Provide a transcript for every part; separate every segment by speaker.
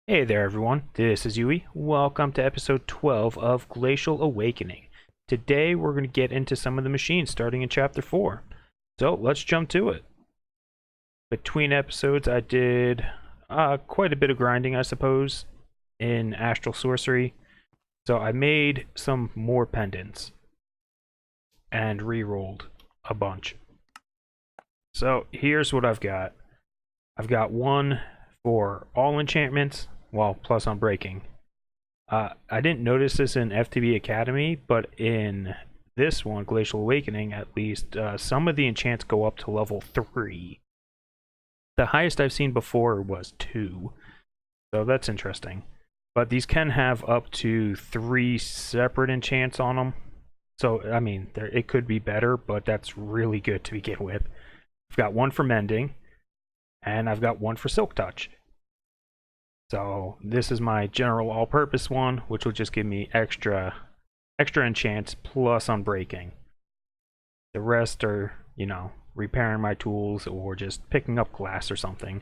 Speaker 1: Hey there everyone, this is Yui. Welcome to episode 12 of Glacial Awakening. Today we're going to get into some of the machines starting in chapter 4. So let's jump to it. Between episodes I did quite a bit of grinding, I suppose, in Astral Sorcery. So I made some more pendants and re-rolled a bunch. So here's what I've got. I've got one for all enchantments, well, plus on breaking. I didn't notice this in FTB Academy, but in this one, Glacial Awakening, at least, some of the enchants go up to level 3. The highest I've seen before was 2, so that's interesting. But these can have up to 3 separate enchants on them. So, I mean, it could be better, but that's really good to begin with. I've got one for Mending, and I've got one for Silk Touch. So this is my general all-purpose one, which will just give me extra enchants plus unbreaking. The rest are, repairing my tools or just picking up glass or something.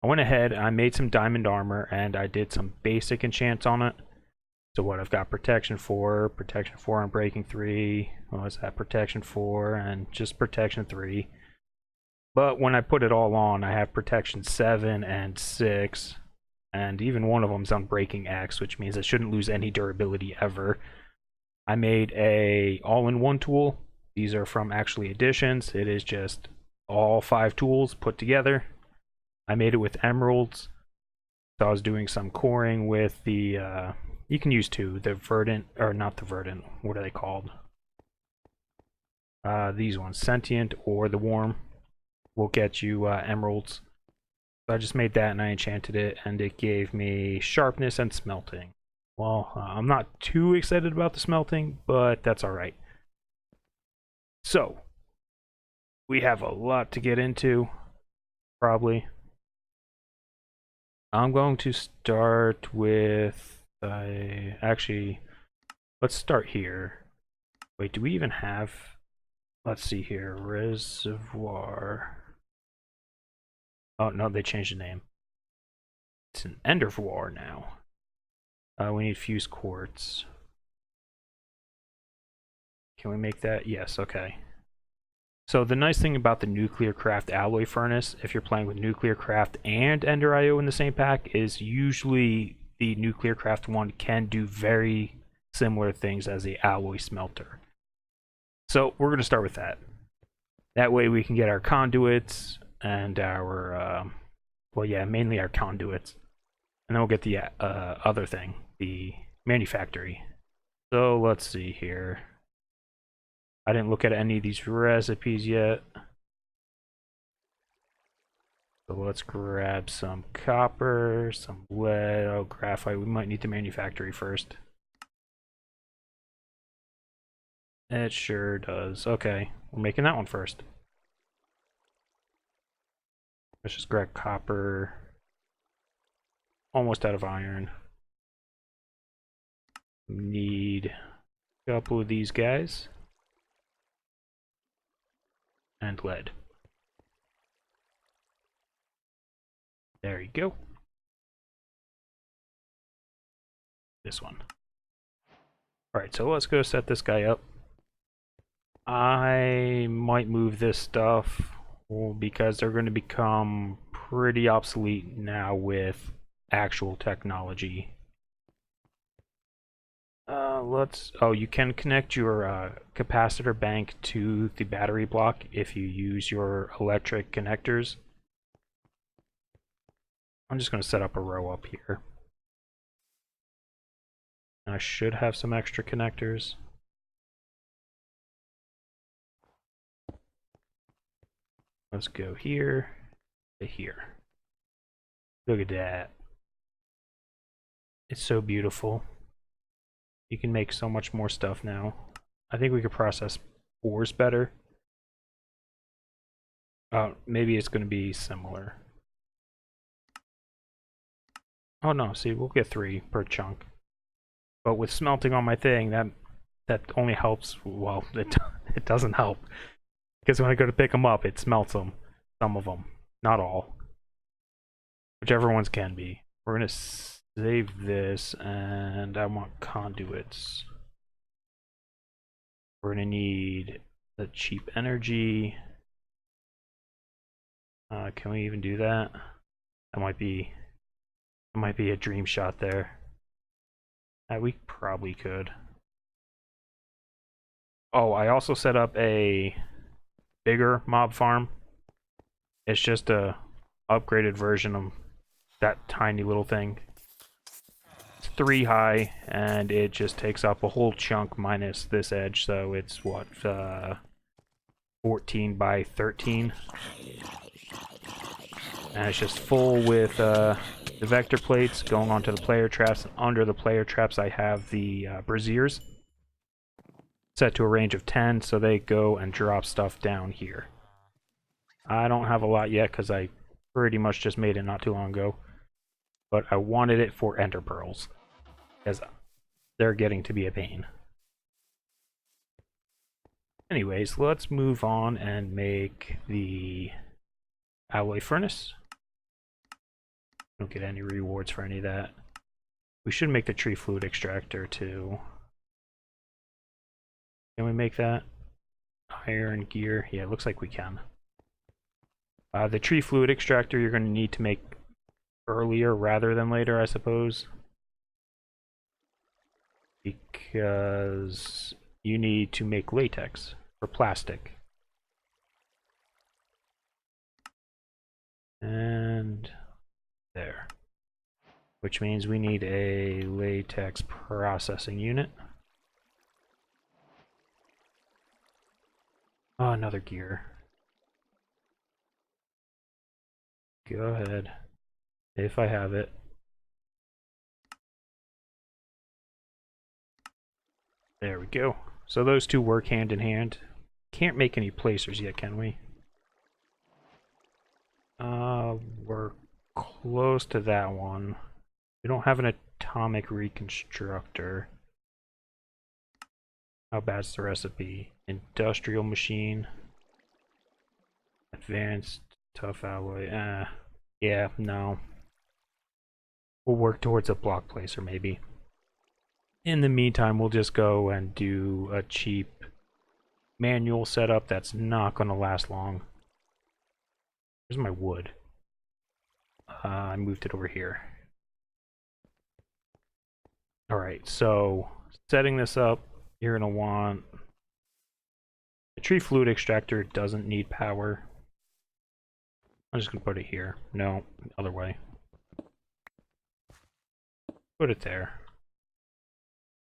Speaker 1: I went ahead, I made some diamond armor, and I did some basic enchants on it. So what, I've got protection 4 on breaking 3, what was that, protection 4, and just protection 3. But when I put it all on, I have protection 7 and 6. And even one of them's on Breaking X, which means I shouldn't lose any durability ever. I made a all-in-one tool. These are from actually Additions. It is just all 5 tools put together. I made it with emeralds. So I was doing some coring with the, you can use 2, the verdant, or not the verdant, what are they called? These ones, sentient or the warm, will get you emeralds. So I just made that and I enchanted it, and it gave me sharpness and smelting. Well, I'm not too excited about the smelting, but that's alright. So, we have a lot to get into, probably. I'm going to start with, actually, let's start here. Wait, do we even have, let's see here, reservoir. Oh, no, they changed the name. It's an Endervoir now. We need fused quartz. Can we make that? Yes, okay. So the nice thing about the Nuclear Craft Alloy Furnace, if you're playing with Nuclear Craft and Ender IO in the same pack, is usually the Nuclear Craft one can do very similar things as the Alloy Smelter. So we're going to start with that. That way we can get our conduits and our, well, yeah, mainly our conduits. And then we'll get the other thing, the manufactory. So let's see here. I didn't look at any of these recipes yet. So let's grab some copper, some lead, oh, graphite. We might need the manufactory first. It sure does. Okay, we're making that one first. Let's just grab copper. Almost out of iron. Need a couple of these guys. And lead. There you go. This one. Alright, so let's go set this guy up. I might move this stuff because they're going to become pretty obsolete now with actual technology. Oh, you can connect your capacitor bank to the battery block if you use your electric connectors. I'm just going to set up a row up here. I should have some extra connectors. Let's go here to here. Look at that. It's so beautiful. You can make so much more stuff now. I think we could process ores better. Maybe it's going to be similar. Oh no, see, we'll get 3 per chunk. But with smelting on my thing, that only helps, well, it doesn't help. Because when I go to pick them up, it smelts them. Some of them. Not all. Whichever ones can be. We're gonna save this, and I want conduits. We're gonna need the cheap energy. Can we even do that? That might be a dream shot there. We probably could. Oh, I also set up a bigger mob farm. It's just a upgraded version of that tiny little thing. It's 3 high, and it just takes up a whole chunk minus this edge, so it's what, 14 by 13. And it's just full with the vector plates going onto the player traps. And under the player traps, I have the braziers set to a range of 10, so they go and drop stuff down here. I don't have a lot yet because I pretty much just made it not too long ago. But I wanted it for ender pearls, because they're getting to be a pain. Anyways, let's move on and make the alloy furnace. Don't get any rewards for any of that. We should make the tree fluid extractor too. Can we make that? Iron gear? Yeah, it looks like we can. The tree fluid extractor you're going to need to make earlier rather than later, I suppose. Because you need to make latex for plastic. And there. Which means we need a latex processing unit. Oh, another gear. Go ahead. If I have it. There we go. So those two work hand in hand. Can't make any placers yet, can we? We're close to that one. We don't have an atomic reconstructor. How bad's the recipe? Industrial machine. Advanced tough alloy. Yeah, no. We'll work towards a block placer maybe. In the meantime, we'll just go and do a cheap manual setup that's not going to last long. Where's my wood? I moved it over here. Alright, so setting this up, you're going to want... The tree fluid extractor doesn't need power. I'm just going to put it here. No, other way. Put it there.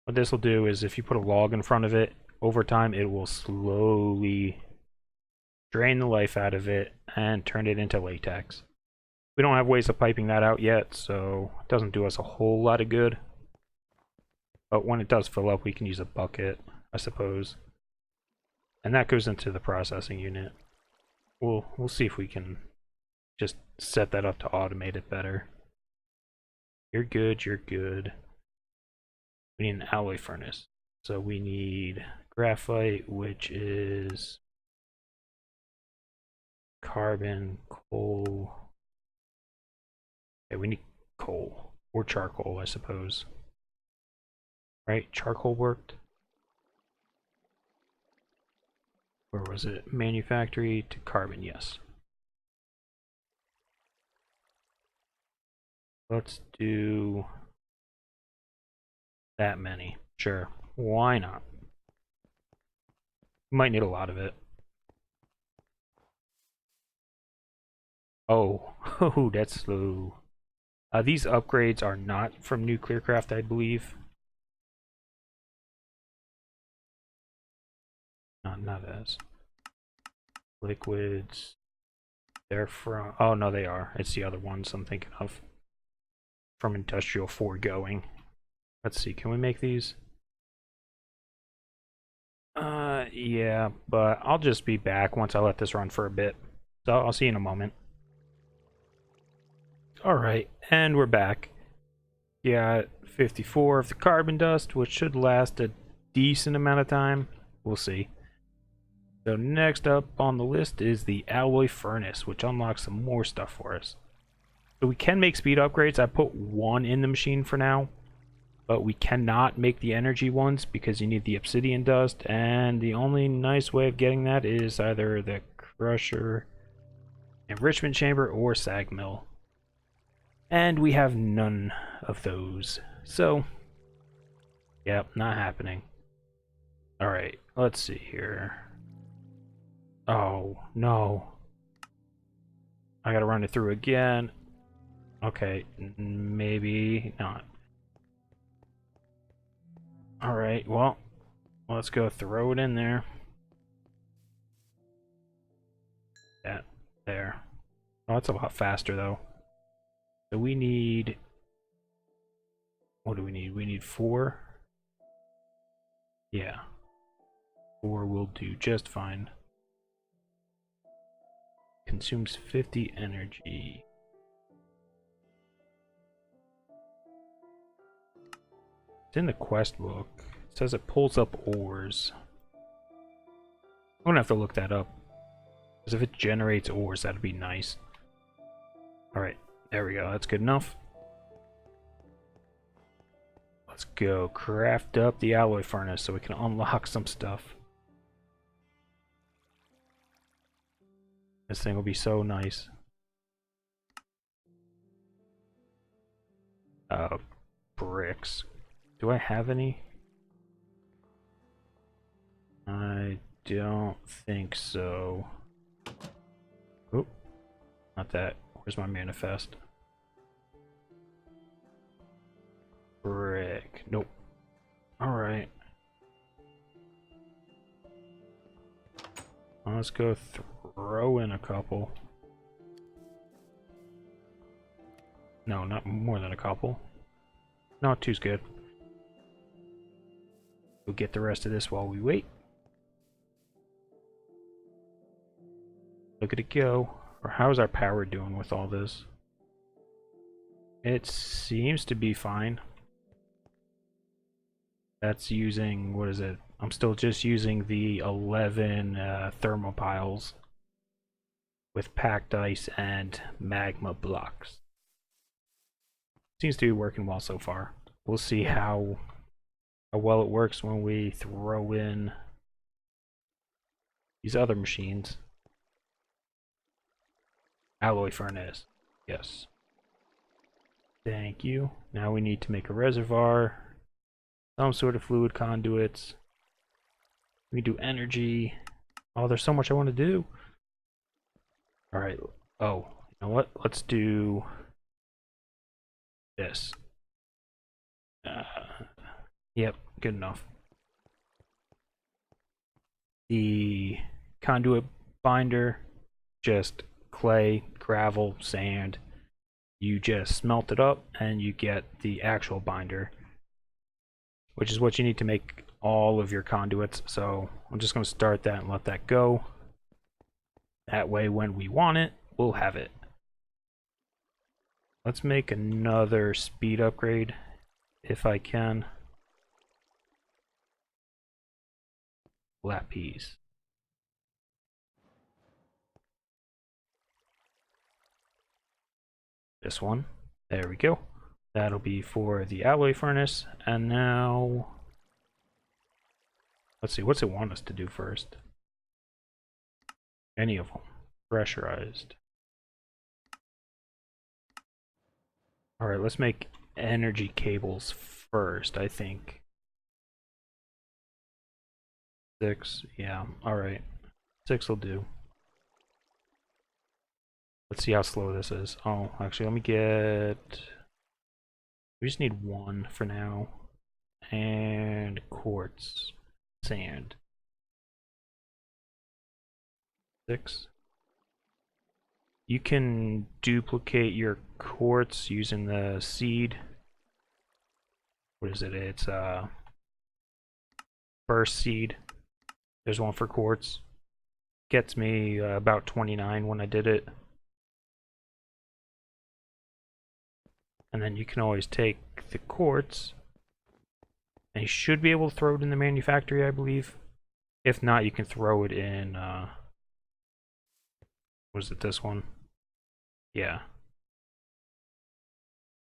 Speaker 1: What this will do is if you put a log in front of it, over time it will slowly drain the life out of it and turn it into latex. We don't have ways of piping that out yet, so it doesn't do us a whole lot of good. But when it does fill up, we can use a bucket, I suppose. And that goes into the processing unit. We'll see if we can just set that up to automate it better. You're good, you're good. We need an alloy furnace. So we need graphite, which is carbon, coal. Okay, we need coal. Or charcoal, I suppose. Right? Charcoal worked? Where was it? Manufactory to carbon, yes. Let's do that many. Sure. Why not? Might need a lot of it. Oh, oh, that's slow. These upgrades are not from Nuclearcraft, I believe. Not as. Liquids. They're from... Oh, no, they are. It's the other ones I'm thinking of. From Industrial Foregoing. Let's see, can we make these? Yeah, but I'll just be back once I let this run for a bit. So I'll see you in a moment. Alright, and we're back. Got 54 of the carbon dust, which should last a decent amount of time. We'll see. So next up on the list is the alloy furnace, which unlocks some more stuff for us. So we can make speed upgrades. I put one in the machine for now, but we cannot make the energy ones because you need the obsidian dust, and the only nice way of getting that is either the crusher, enrichment chamber, or sag mill. And we have none of those. So, yep, not happening. Alright, let's see here. Oh, no. I gotta run it through again. Okay, maybe not. Alright, well, let's go throw it in there. That, there. Oh, that's a lot faster, though. So we need... What do we need? We need 4. Yeah. 4 will do just fine. Consumes 50 energy. It's in the quest book. It says it pulls up ores. I'm gonna have to look that up. Because if it generates ores, that'd be nice. Alright, there we go. That's good enough. Let's go craft up the alloy furnace so we can unlock some stuff. This thing will be so nice. Bricks. Do I have any? I don't think so. Oop. Not that. Where's my manifest? Brick. Nope. Alright. Let's go throw in a couple. No, not more than a couple. No, two's good. We'll get the rest of this while we wait. Look at it go. Or how's our power doing with all this? It seems to be fine. That's using, what is it? I'm still just using the 11 thermopiles with packed ice and magma blocks. Seems to be working well so far. We'll see how well it works when we throw in these other machines. Alloy furnace. Yes. Thank you. Now we need to make a reservoir. Some sort of fluid conduits. We do energy. Oh, there's so much I want to do. Alright. Oh, you know what? Let's do this. Yep, good enough. The conduit binder, just clay, gravel, sand. You just smelt it up and you get the actual binder, which is what you need to make all of your conduits. So I'm just going to start that and let that go. That way when we want it, we'll have it. Let's make another speed upgrade if I can. Lapis. This one. There we go. That'll be for the alloy furnace. And now, let's see, what's it want us to do first? Any of them. Pressurized. Alright, let's make energy cables first, I think. 6, yeah, alright. 6 will do. Let's see how slow this is. Oh, actually, let me get... We just need 1 for now. And quartz. Sand. 6. You can duplicate your quartz using the seed. What is it? It's burst seed. There's one for quartz. Gets me about 29 when I did it. And then you can always take the quartz, and you should be able to throw it in the manufactory, I believe. If not, you can throw it in, was it this one? Yeah.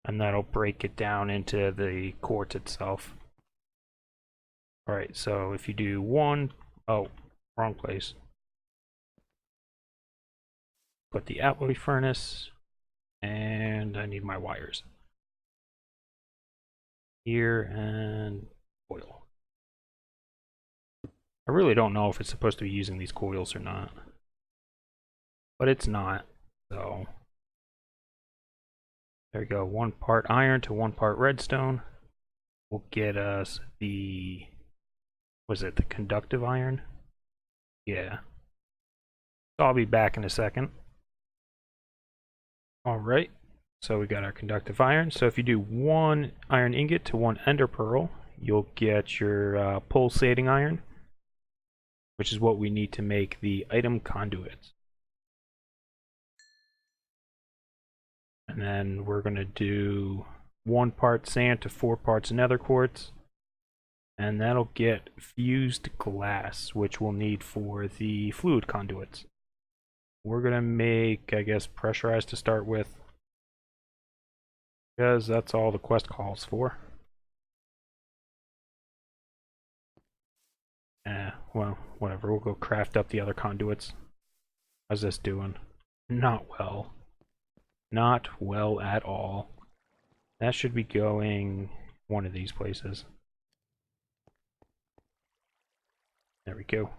Speaker 1: and that'll break it down into the quartz itself. Alright, so if you do one, oh, wrong place. Put the alloy furnace, and I need my wires. Here, and oil. I really don't know if it's supposed to be using these coils or not. But it's not, so there we go. 1 part iron to 1 part redstone will get us the, was it the conductive iron? Yeah. So I'll be back in a second. Alright, so we got our conductive iron. So if you do 1 iron ingot to 1 ender pearl, you'll get your pulsating iron, which is what we need to make the item conduits. And then we're going to do 1 part sand to 4 parts nether quartz. And that'll get fused glass, which we'll need for the fluid conduits. We're going to make, I guess, pressurized to start with, because that's all the quest calls for. Well, whatever. We'll go craft up the other conduits. How's this doing? Not well. Not well at all. That should be going one of these places. There we go.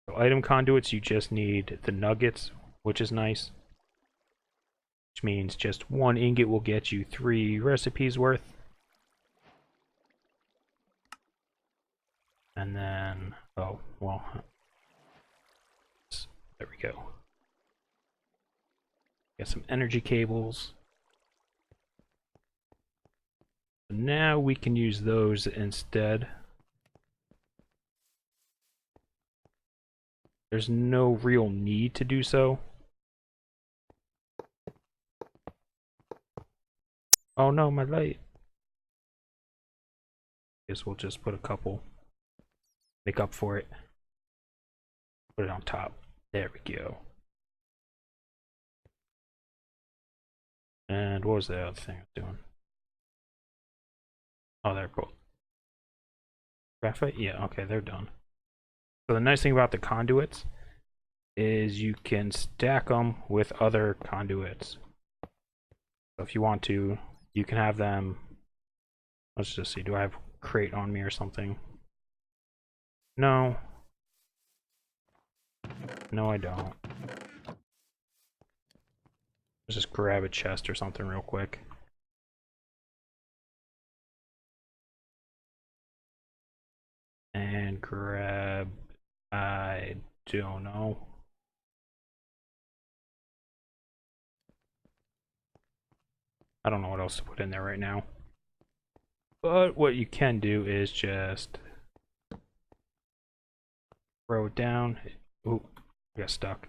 Speaker 1: So item conduits, you just need the nuggets, which is nice. Which means just 1 ingot will get you 3 recipes worth. And then, oh, well, there we go. Get some energy cables. So now we can use those instead. There's no real need to do so. Oh no, my light. Guess we'll just put a couple. Make up for it. Put it on top. There we go. And what was the other thing I was doing? Oh, they're both. Graphite? Yeah, okay, they're done. So the nice thing about the conduits is you can stack them with other conduits. So if you want to, you can have them. Let's just see, do I have crate on me or something? No. No, I don't. Let's just grab a chest or something real quick. And grab, I don't know. I don't know what else to put in there right now. But what you can do is just throw it down. Ooh, I got stuck.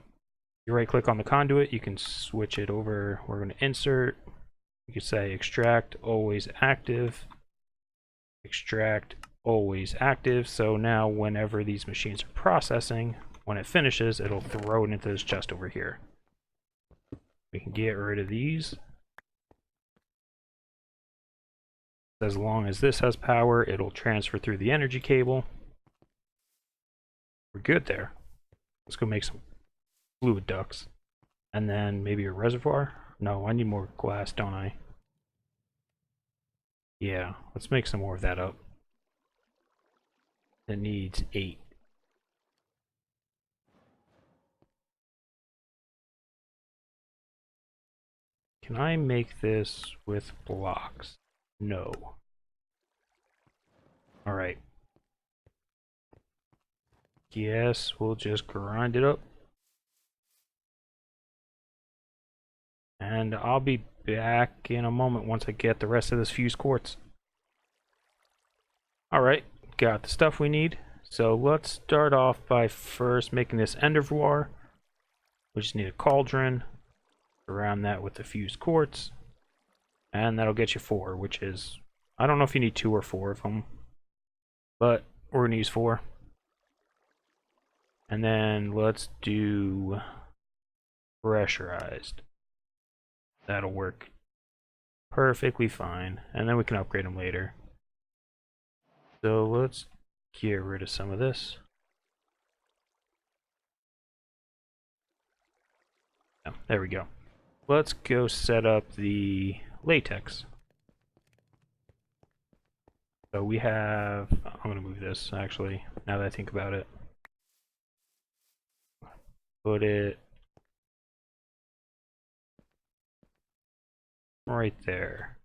Speaker 1: You right click on the conduit, you can switch it over. We're going to insert. You can say extract always active. Extract always active. So now whenever these machines are processing, when it finishes, it'll throw it into this chest over here. We can get rid of these. As long as this has power, it'll transfer through the energy cable. We're good there. Let's go make some fluid ducts. And then maybe a reservoir? No, I need more glass, don't I? Yeah, let's make some more of that up. It needs 8. Can I make this with blocks? No. Alright. Guess we'll just grind it up. And I'll be back in a moment once I get the rest of this fused quartz. Alright, got the stuff we need. So let's start off by first making this endervoir. We just need a cauldron. Surround that with the fused quartz. And that'll get you 4, which is... I don't know if you need 2 or 4 of them. But we're going to use 4. And then let's do pressurized. That'll work perfectly fine, and then we can upgrade them later. So let's get rid of some of this. Yeah, there we go. Let's go set up the latex. So we have, I'm going to move this actually, now that I think about it. Put it right there.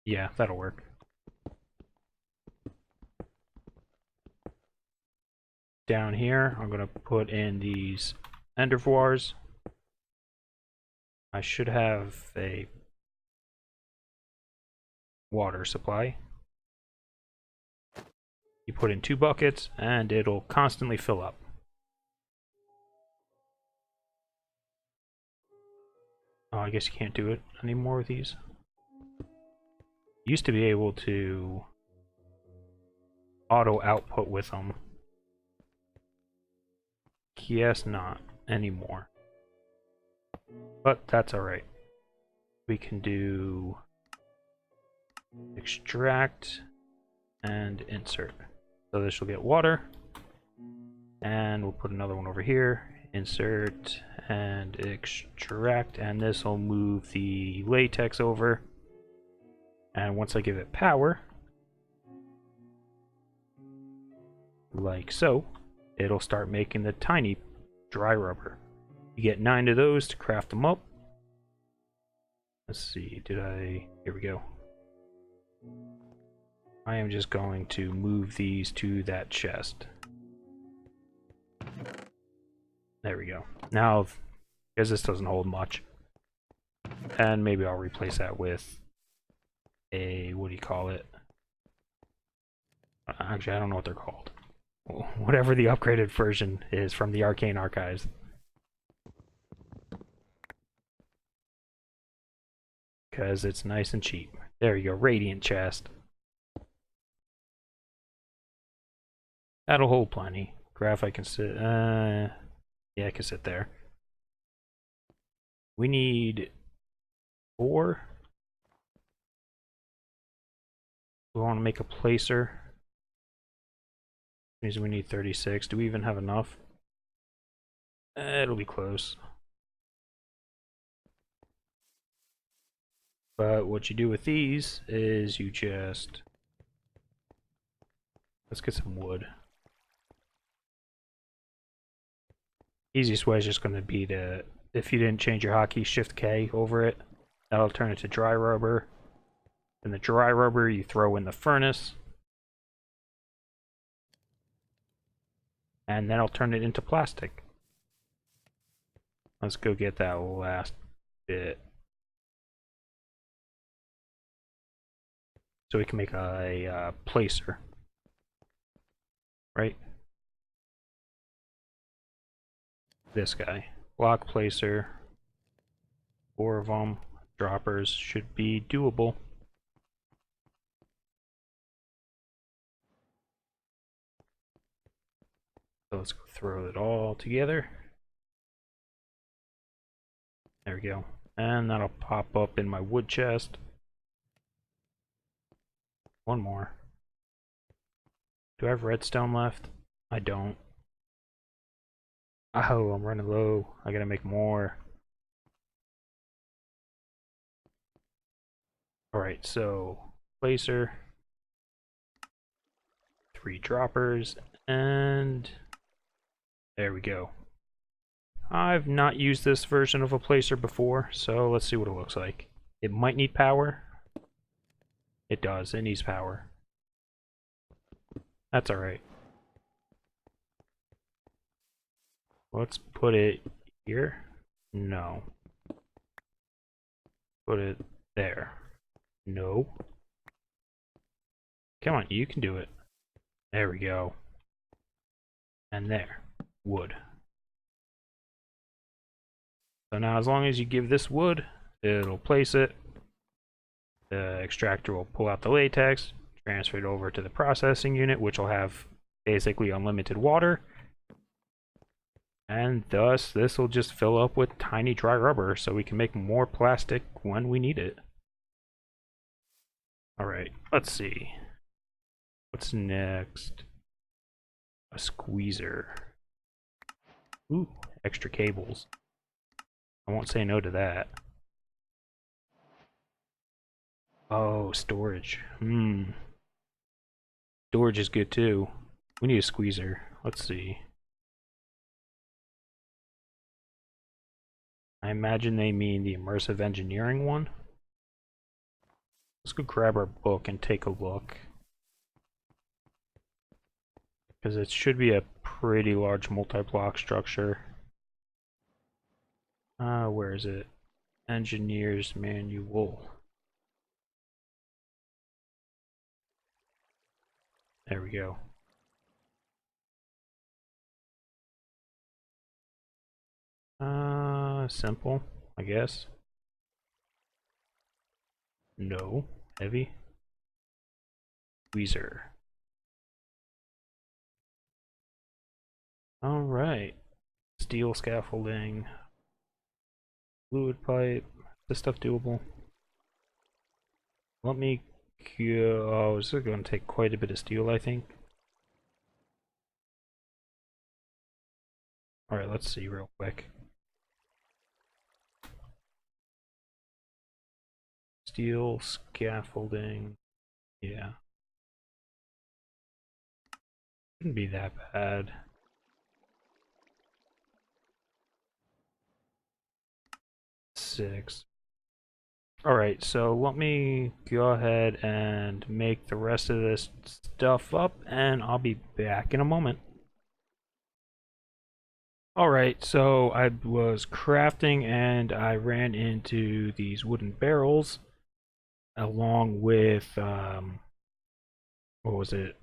Speaker 1: Yeah, that'll work. Down here, I'm going to put in these endervoirs. I should have a water supply. You put in 2 buckets and it'll constantly fill up. Oh, I guess you can't do it anymore with these. Used to be able to auto output with them. Yes, not anymore. But that's alright. We can do extract and insert. So this will get water. And we'll put another one over here. Insert and extract. And this will move the latex over. And once I give it power, like so, it'll start making the tiny dry rubber. You get 9 of those to craft them up. Let's see, here we go. I am just going to move these to that chest. There we go. Now, because this doesn't hold much, and maybe I'll replace that with a, what do you call it? Actually, I don't know what they're called. Whatever the upgraded version is from the Arcane Archives. Because it's nice and cheap. There you go, Radiant Chest. That'll hold plenty. Graphite can sit, yeah, I can sit there. We need 4. We want to make a placer. Means we need 36. Do we even have enough? It'll be close. But what you do with these is you just... Let's get some wood. Easiest way is just going to be to, if you didn't change your hotkey, Shift K over it. That'll turn it to dry rubber. And the dry rubber you throw in the furnace. And then I'll turn it into plastic. Let's go get that last bit. So we can make a placer. Right? This guy. Block placer. 4 of them. Droppers should be doable. So let's go throw it all together. There we go. And that'll pop up in my wood chest. One more. Do I have redstone left? I don't. Oh, I'm running low. I gotta make more. Alright, so placer. 3 droppers. And there we go. I've not used this version of a placer before, so let's see what it looks like. It might need power. It does, it needs power. That's alright. Let's put it here. No. Put it there. No. Come on, you can do it. There we go. And there. Wood. So now as long as you give this wood, it'll place it. The extractor will pull out the latex, transfer it over to the processing unit, which will have basically unlimited water. And thus, this will just fill up with tiny dry rubber so we can make more plastic when we need it. Alright, let's see. What's next? A squeezer. Ooh, extra cables. I won't say no to that. Oh, storage. Storage is good too. We need a squeezer. Let's see. I imagine they mean the immersive engineering one. Let's go grab our book and take a look. Because it should be a pretty large multi-block structure. Where is it? Engineer's Manual. There we go. Simple, I guess. No. Heavy. Squeezer. Alright. Steel scaffolding. Fluid pipe. This stuff doable? Let me go. Oh, this is going to take quite a bit of steel, I think. Alright, let's see real quick. Steel scaffolding. Yeah. Shouldn't be that bad. Six. Alright, so let me go ahead and make the rest of this stuff up, and I'll be back in a moment. Alright, so I was crafting and I ran into these wooden barrels along with, what was it?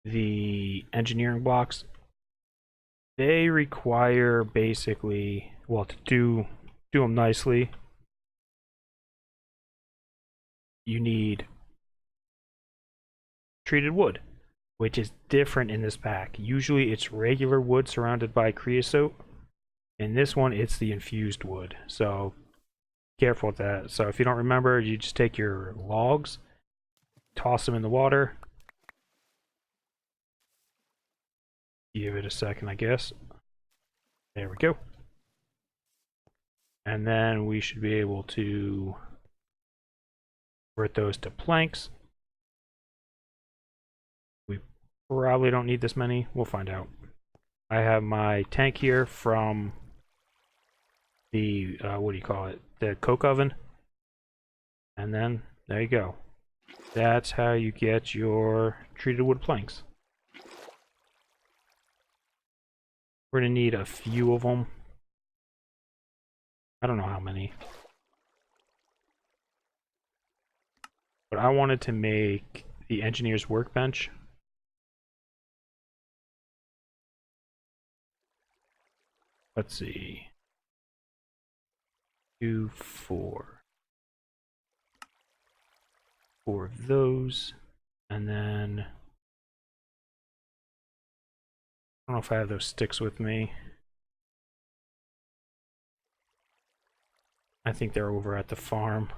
Speaker 1: The engineering blocks. They require basically, well, to do them nicely, you need treated wood, which is different in this pack. Usually it's regular wood surrounded by creosote. In this one, it's the infused wood. So careful with that. So if you don't remember, you just take your logs, toss them in the water. Give it a second, I guess. There we go. And then we should be able to convert those to planks. We probably don't need this many. We'll find out. I have my tank here from the, what do you call it? The coke oven. And then, there you go. That's how you get your treated wood planks. We're going to need a few of them. I don't know how many. But I wanted to make the engineer's workbench. Let's see. 2, 4. 4 of those. And then I don't know if I have those sticks with me. I think they're over at the farm.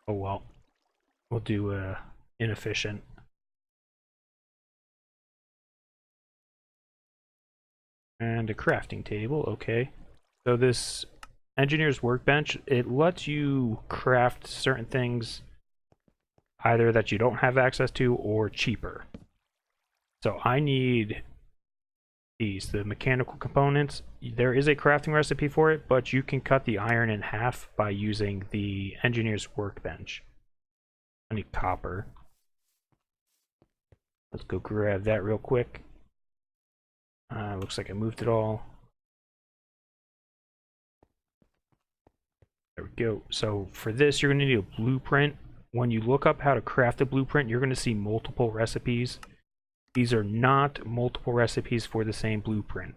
Speaker 1: Oh well. We'll do inefficient. And a crafting table, okay. So this engineer's workbench, it lets you craft certain things either that you don't have access to or cheaper. So I need these, the mechanical components. There is a crafting recipe for it, but you can cut the iron in half by using the engineer's workbench. I need copper. Let's go grab that real quick. Looks like I moved it all. There we go. So for this, you're going to need a blueprint. When you look up how to craft a blueprint, you're going to see multiple recipes. These are not multiple recipes for the same blueprint.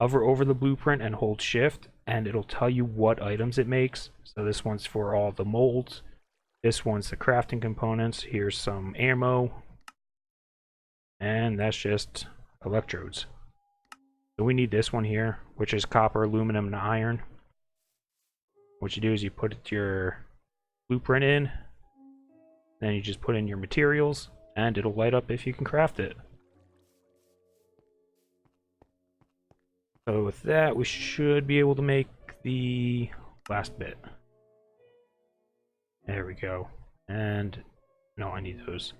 Speaker 1: Hover over the blueprint and hold shift, and it'll tell you what items it makes. So this one's for all the molds. This one's the crafting components. Here's some ammo. And that's just electrodes. So we need this one here, which is copper, aluminum, and iron. What you do is you put your blueprint in, then you just put in your materials, and it'll light up if you can craft it. So with that, we should be able to make the last bit. There we go. And no, I need those.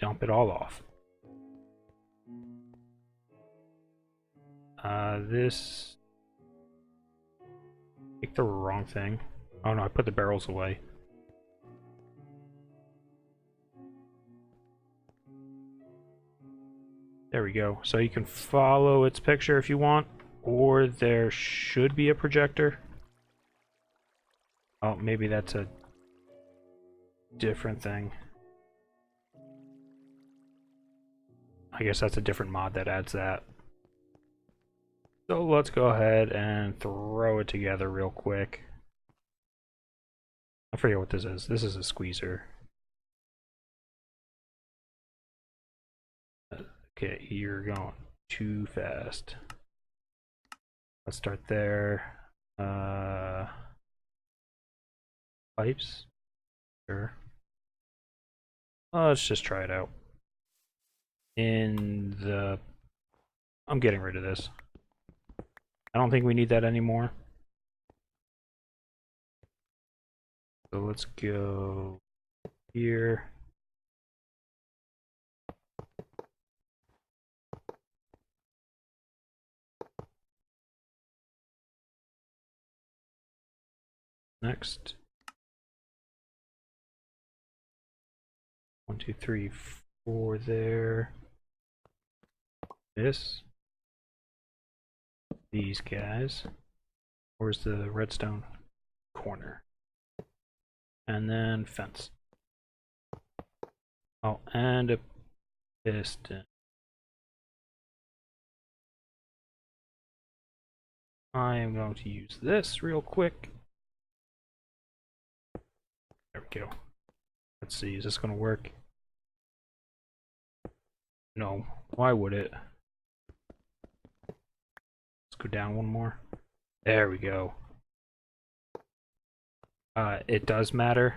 Speaker 1: Dump it all off. This... Pick the wrong thing. Oh no, I put the barrels away. There we go. So you can follow its picture if you want, or there should be a projector. Oh, maybe that's a different thing. I guess that's a different mod that adds that. So let's go ahead and throw it together real quick. I forget what this is. This is a squeezer. Okay, you're going too fast. Let's start there. Pipes? Sure. Let's just try it out. I'm getting rid of this. I don't think we need that anymore. So let's go here. Next. 1, 2, 3, 4 there. This. These guys. Where's the redstone? Corner. And then fence. Oh, and a piston. I am going to use this real quick. There we go. Let's see, is this going to work? No. Why would it? Let's go down one more. There we go. It does matter,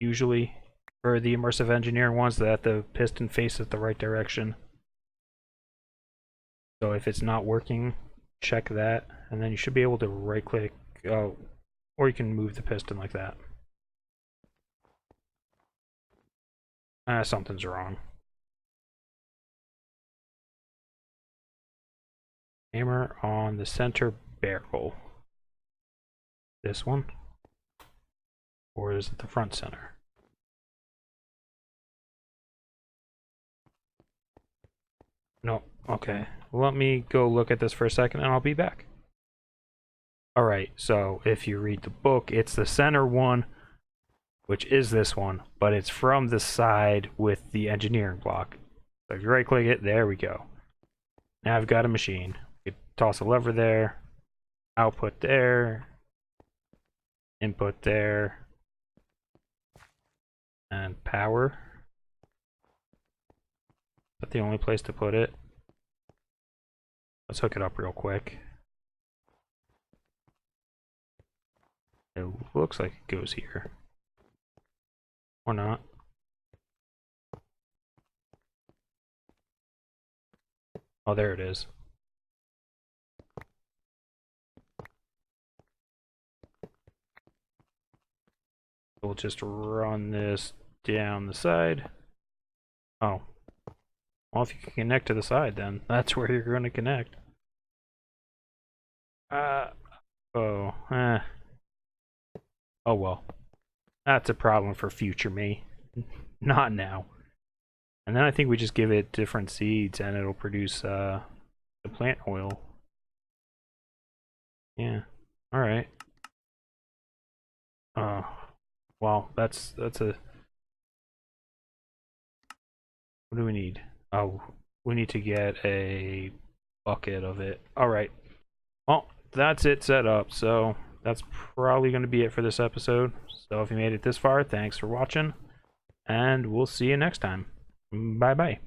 Speaker 1: usually, for the immersive engineering ones, that the piston faces the right direction. So if it's not working, check that, and then you should be able to right click, or you can move the piston like that. Something's wrong. Hammer on the center barrel. This one? Or is it the front center? No. Okay. Let me go look at this for a second and I'll be back. Alright, so if you read the book, it's the center one, which is this one, but it's from the side with the engineering block. So if you right click it, there we go. Now I've got a machine. You toss a lever there, output there, input there, and power. Is that the only place to put it? Let's hook it up real quick. It looks like it goes here. Or not. Oh, there it is. We'll just run this down the side. Oh. Well, if you can connect to the side, then that's where you're going to connect. Oh well. That's a problem for future me. Not now. And then I think we just give it different seeds and it'll produce the plant oil. Yeah. Alright. Well, that's a... What do we need? Oh, we need to get a bucket of it. Alright. Well, that's it set up, so that's probably going to be it for this episode. So if you made it this far, thanks for watching, and we'll see you next time. Bye-bye.